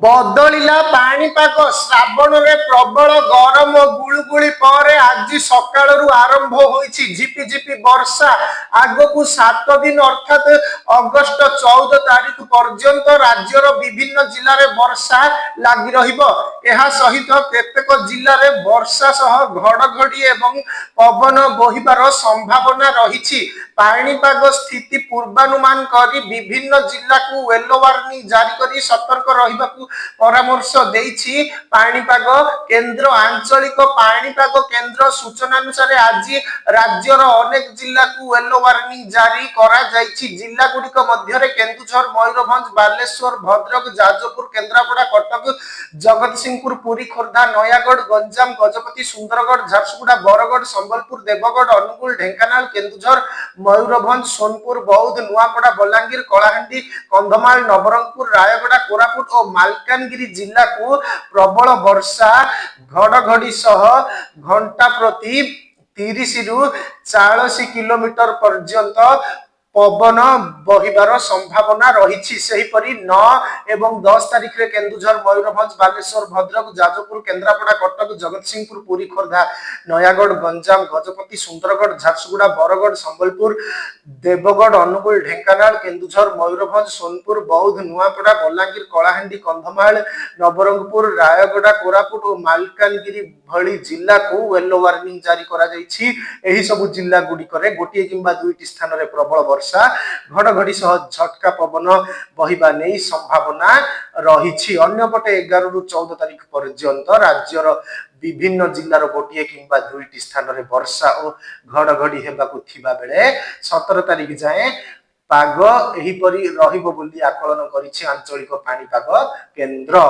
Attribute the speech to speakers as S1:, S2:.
S1: बदलिला पाणीपाग श्रावण रे प्रबल गरम गुळुगुळी पर आज सकाळू आरंभ होईछि झिपिझिपि वर्षा आगकू 7 दिन अर्थात अगस्त 14 तारीख पर्यंत राज्यर विभिन्न जिल्ला रे वर्षा लागि रहिबो। एहा सहित केतेक जिल्ला रे वर्षा सह घड़घड़ी एवं पवन बहिबार संभावना रहिछि। पाणीपाग स्थिति पूर्वानुमान करी विभिन्न जिल्ला को येलो वार्निंग जारी करी सतर्क रहिबाकू परामर्श देइछि पाणीपाग केन्द्र। आंचलिक पाणीपाग केन्द्र सूचना अनुसार आज राज्यर अनेक जिल्ला को येलो वार्निंग जारी करा जाइछि। जिल्ला गुडिक मध्यरे केन्दुझर, मयूरभंज, बालेश्वर, भद्रक, जाजपुर, केन्द्रापड़ा, कटक, जगतसिंहपुर, पुरी, खोर्धा, नयागढ़, गंजाम, गजपति, सुंदरगढ़, झारसुगुड़ा, बरगढ़, संबलपुर, देवगढ़, अनुगुल, ढेंकानाल, केन्दुझर, मयूरभंज, सोनपुर, बौद्ध, नुआपड़ा, बलांगीर, कलाहांडी, कंधमाल, नवरंगपुर, रायगड़ा, कोरापुट और मालकानगिरी जिला को प्रबल वर्षा घड़घड़ी सह घंटा प्रति 30 रु 40 किलोमीटर पर्यंत पवन बहिबार संभावना रही। सेहीपरि 9 एवं 10 तारिख रे केन्दुझर, मयूरभंज, बालेश्वर, भद्रक, जाजपुर, केन्द्रापड़ा, कटक, जगतसिंहपुर, पुरी, खोर्धा, नयागढ़, गंजाम, गजपति, सुंदरगढ़, झारसुगुड़ा, बरगढ़, संबलपुर, देवगढ़, अनुगुल, ढेंकानाल, केन्दुझर, मयूरभंज, सोनपुर, बौद्ध, नुआपड़ा, बलांगीर, कलाहांडी, कंधमाल, नवरंगपुर, रायगड़ा, कोरापुट और मालकानगिरी भली जिला को येलो वार्निंग जारी करा जाइछि। एही सब जिला गुडिकरे गोटिए किंबा दुईटी स्थान रे प्रबल वर्षा घड़घड़ी सह झटका पवन बहिबा नै संभावना रही। अन्यपटे 11 रु 14 तारिख पर्यंत राज्यर विभिन्न जिल्लार गोटिए किंबा दुईटी स्थान रे वर्षा और घड़घड़ी हेबाकू थिबा बेले 17 तारिख जाए पाग एहीपरि रहिबो बोली आकलन करिछि आंचलिक पाणीपाग केन्द्र।